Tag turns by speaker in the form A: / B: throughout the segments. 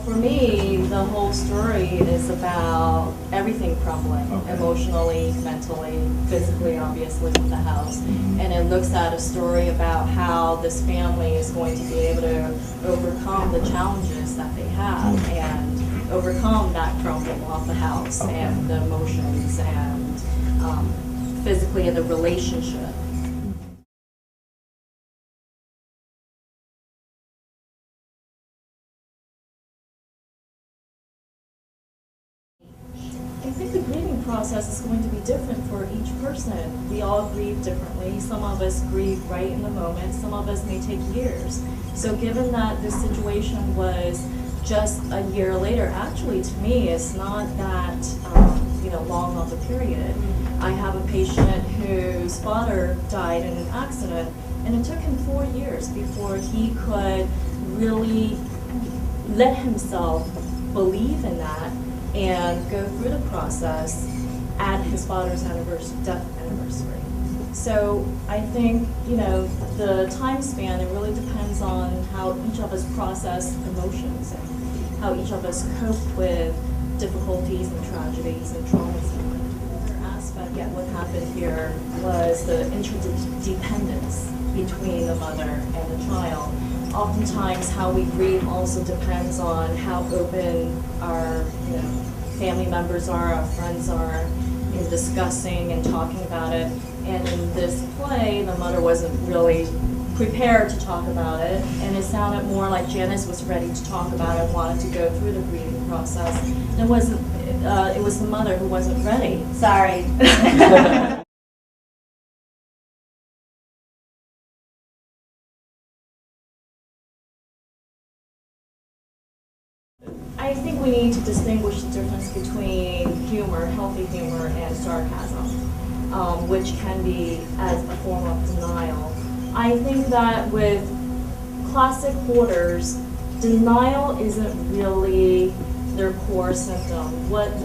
A: For me, the whole story is about everything crumbling, emotionally, mentally, physically, obviously, with the house. And it looks at a story about how this family is going to be able to overcome the challenges that they have and overcome that crumble of the house and the emotions and physically in the relationship. I think the grieving process is going to be different for each person. We all grieve differently. Some of us grieve right in the moment. Some of us may take years. So given that this situation was just a year later, actually to me it's not that long of a period. I have a patient whose father died in an accident, and it took him 4 years before he could really let himself believe in that and go through the process at his father's death anniversary. So I think, the time span, it really depends on how each of us process emotions and how each of us cope with difficulties and tragedies and traumas. Another aspect of what happened here was the interdependence between the mother and the child. Oftentimes how we grieve also depends on how open our family members are, our friends are in discussing and talking about it. And in this play, the mother wasn't really prepared to talk about it, and it sounded more like Janice was ready to talk about it, wanted to go through the grieving process. And it was the mother who wasn't ready.
B: Sorry.
A: I think we need to distinguish the difference between humor, healthy humor, and sarcasm, which can be as a form of denial. I think that with classic hoarders, denial isn't really their core symptom. What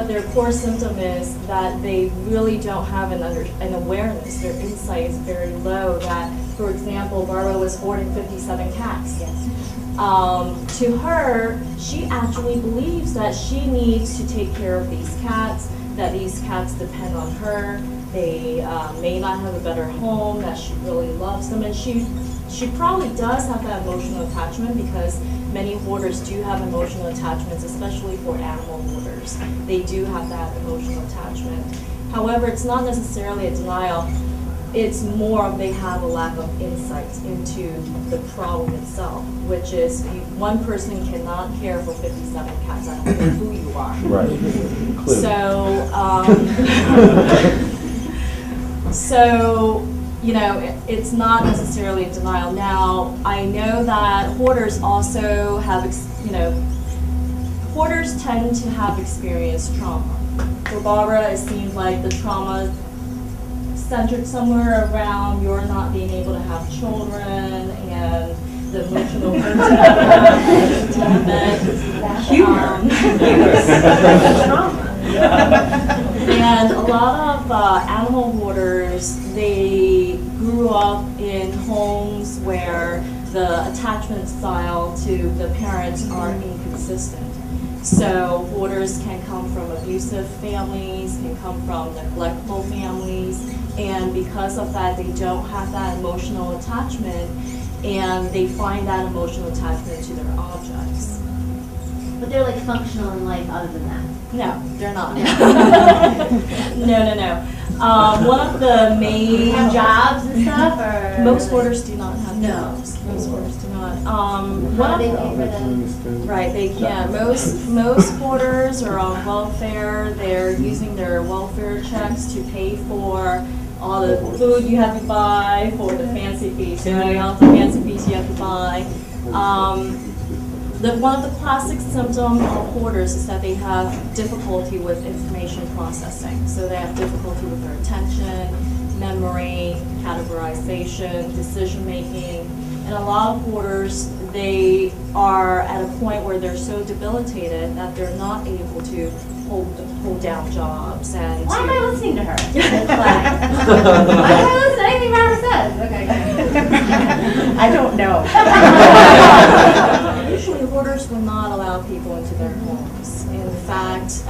A: their core symptom is that they really don't have an awareness. Their insight is very low. That, for example, Barbara was hoarding 57 cats.
B: Yes.
A: To her, she actually believes that she needs to take care of these cats, that these cats depend on her, they may not have a better home, that she really loves them, and she probably does have that emotional attachment, because many hoarders do have emotional attachments, especially for animal hoarders. They do have that emotional attachment. However, it's not necessarily a denial. It's more of they have a lack of insight into the problem itself, which is one person cannot care for 57 cats. I don't care who you are.
C: Right.
A: So, it's not necessarily a denial. Now, I know that hoarders also have, hoarders tend to have experienced trauma. For Barbara, it seems like the trauma centered somewhere around your not being able to have children and the emotional hurt and a lot of animal hoarders, they grew up in homes where the attachment style to the parents are inconsistent. So hoarders can come from abusive families, can come from neglectful families, and because of that, they don't have that emotional attachment, and they find that emotional attachment to their objects.
B: But they're like functional in life other than that.
A: No, they're not. No. One of the main
B: have jobs and stuff, or
A: most hoarders do not have jobs. Most hoarders do not.
B: How do they pay for them?
A: Right, they can. Most hoarders are on welfare. They're using their welfare checks to pay for all the food you have to buy, for the fancy feast, all the fancy feast you have to buy. One of the classic symptoms of hoarders is that they have difficulty with information processing. So they have difficulty with their attention, memory, categorization, decision making. And a lot of hoarders, they are at a point where they're so debilitated that they're not able to hold down jobs. And
B: why am I listening to her? Why am I listening to anything Robert says? Okay.
D: I don't know.
A: Usually hoarders people into their homes. In fact,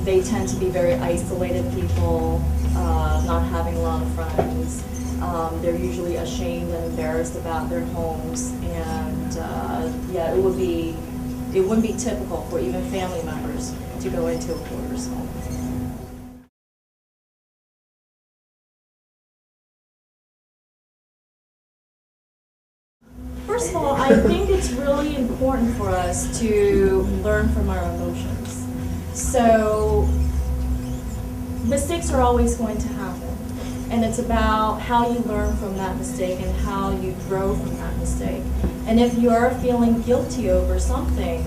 A: they tend to be very isolated people, not having a lot of friends. They're usually ashamed and embarrassed about their homes, and yeah, it wouldn't be typical for even family members to go into a hoarder's home. First of all, I think it's really important for us to learn from our emotions. So mistakes are always going to happen, and it's about how you learn from that mistake and how you grow from that mistake. And if you are feeling guilty over something,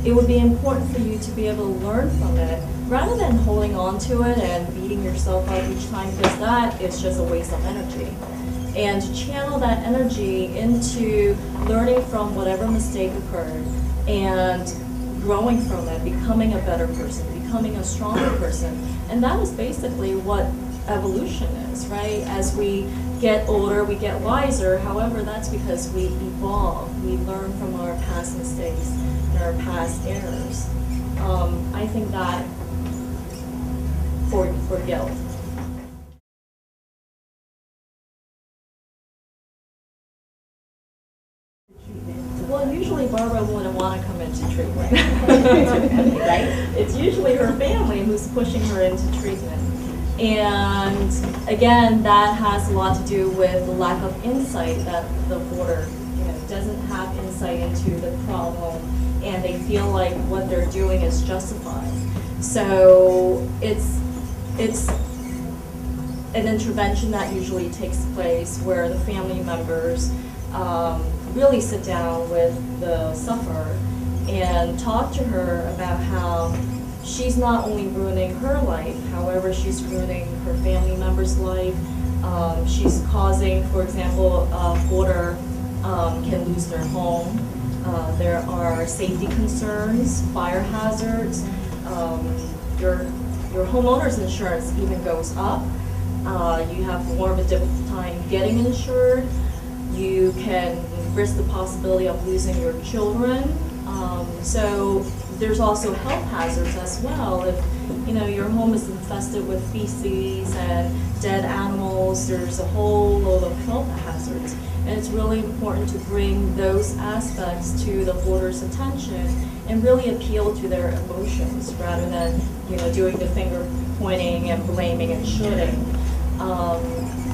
A: it would be important for you to be able to learn from it rather than holding on to it and beating yourself up each time, because that is just a waste of energy. And channel that energy into learning from whatever mistake occurred and growing from it, becoming a better person, becoming a stronger person. And that is basically what evolution is, right? As we get older, we get wiser. However, that's because we evolve. We learn from our past mistakes and our past errors. I think that for guilt. Well, usually Barbara wouldn't want to come into treatment. Right? It's usually her family who's pushing her into treatment. And again, that has a lot to do with the lack of insight that the hoarder doesn't have insight into the problem, and they feel like what they're doing is justified. So it's an intervention that usually takes place where the family members really sit down with the sufferer and talk to her about how she's not only ruining her life, however, she's ruining her family member's life. She's causing, for example, a hoarder can lose their home. There are safety concerns, fire hazards. Your homeowner's insurance even goes up. You have more of a difficult time getting insured. You can risk the possibility of losing your children. So there's also health hazards as well. If your home is infested with feces and dead animals, there's a whole load of health hazards. And it's really important to bring those aspects to the hoarder's attention and really appeal to their emotions rather than doing the finger pointing and blaming and shooting.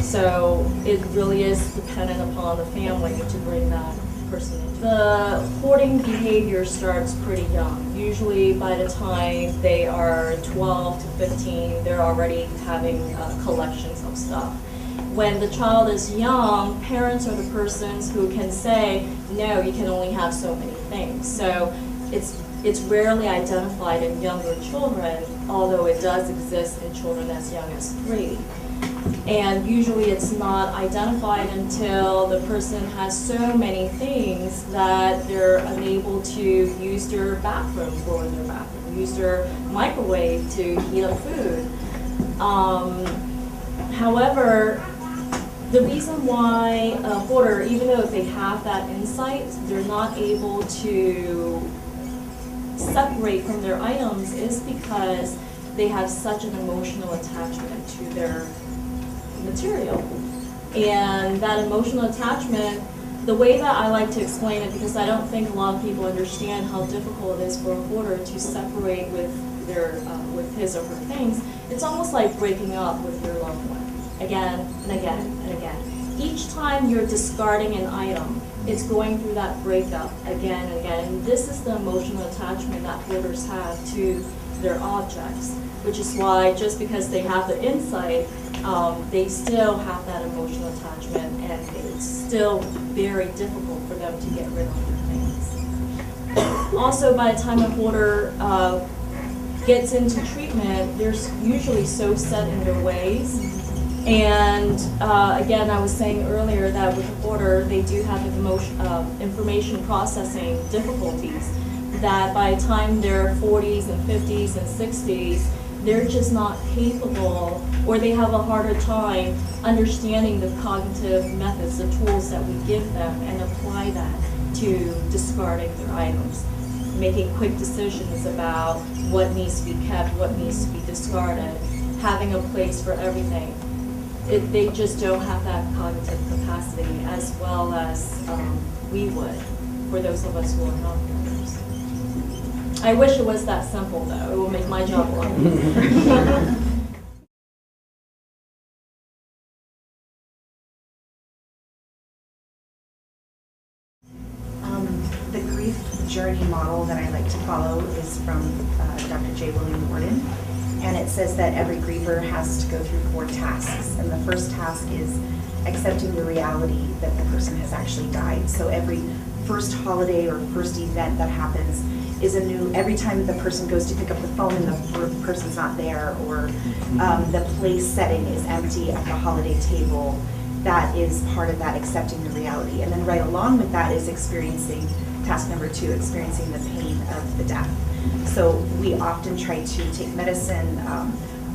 A: So it really is dependent upon the family to bring that person in. The hoarding behavior starts pretty young. Usually by the time they are 12 to 15, they're already having collections of stuff. When the child is young, parents are the persons who can say, no, you can only have so many things. So it's rarely identified in younger children, although it does exist in children as young as 3. And usually it's not identified until the person has so many things that they're unable to use their bathroom, go in their bathroom, use their microwave to heat up food. However, the reason why a hoarder, even though they have that insight, they're not able to separate from their items is because they have such an emotional attachment to their material. And that emotional attachment, the way that I like to explain it, because I don't think a lot of people understand how difficult it is for a hoarder to separate with with his or her things, it's almost like breaking up with your loved one again and again and again. Each time you're discarding an item, it's going through that breakup again and again. And this is the emotional attachment that hoarders have to their objects, which is why just because they have the insight, they still have that emotional attachment, and it's still very difficult for them to get rid of their things. Also, by the time a hoarder gets into treatment, they're usually so set in their ways. And again, I was saying earlier that with a hoarder, they do have information processing difficulties, that by the time they're 40s and 50s and 60s, they're just not capable, or they have a harder time understanding the cognitive methods, the tools that we give them, and apply that. to discarding their items, making quick decisions about what needs to be kept, what needs to be discarded, having a place for everything. They just don't have that cognitive capacity as well as we would for those of us who are not hoarders. I wish it was that simple though. It will make my job a lot easier.
C: The grief journey model that I like to follow is from Dr. J. William Gordon, and it says that every griever has to go through 4 tasks, and the first task is accepting the reality that the person has actually died. So every first holiday or first event that happens is a new, every time the person goes to pick up the phone and the person's not there, or the place setting is empty at the holiday table, that is part of that accepting the reality. And then right along with that is experiencing, task number 2, experiencing the pain of the death. So we often try to take medicine,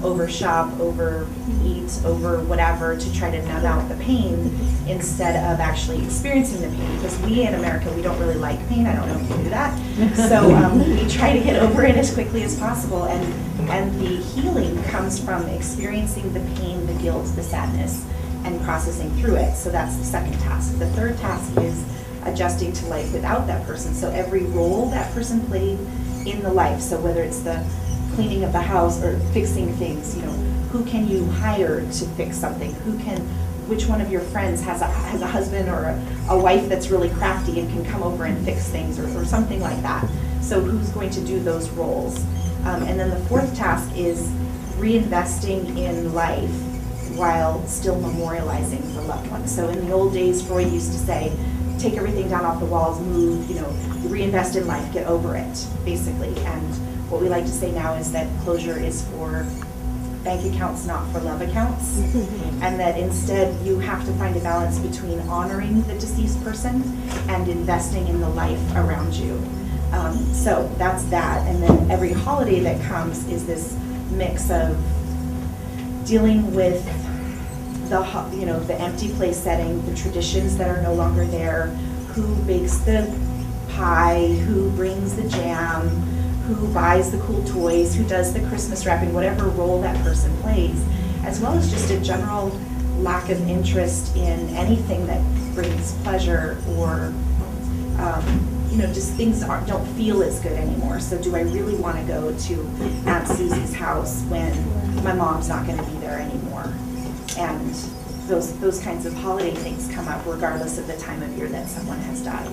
C: overshop, overeat, over whatever to try to numb out the pain instead of actually experiencing the pain. Because we in America, we don't really like pain. I don't know if you knew that. So we try to get over it as quickly as possible. And the healing comes from experiencing the pain, the guilt, the sadness, and processing through it. So that's the second task. The third task is adjusting to life without that person. So every role that person played in the life, so whether it's the cleaning of the house or fixing things, you know, who can you hire to fix something? Which one of your friends has a husband or a wife that's really crafty and can come over and fix things or something like that? So who's going to do those roles? And then the fourth task is reinvesting in life while still memorializing the loved ones. So in the old days, Freud used to say, take everything down off the walls, move, you know, reinvest in life, get over it, basically. And what we like to say now is that closure is for bank accounts, not for love accounts. And that instead you have to find a balance between honoring the deceased person and investing in the life around you. So that's that. And then every holiday that comes is this mix of dealing with the empty place setting, the traditions that are no longer there, who bakes the pie, who brings the jam, who buys the cool toys, who does the Christmas wrapping, whatever role that person plays, as well as just a general lack of interest in anything that brings pleasure or just things don't feel as good anymore. So do I really want to go to Aunt Susie's house when my mom's not going to be there anymore? And those kinds of holiday things come up regardless of the time of year that someone has died.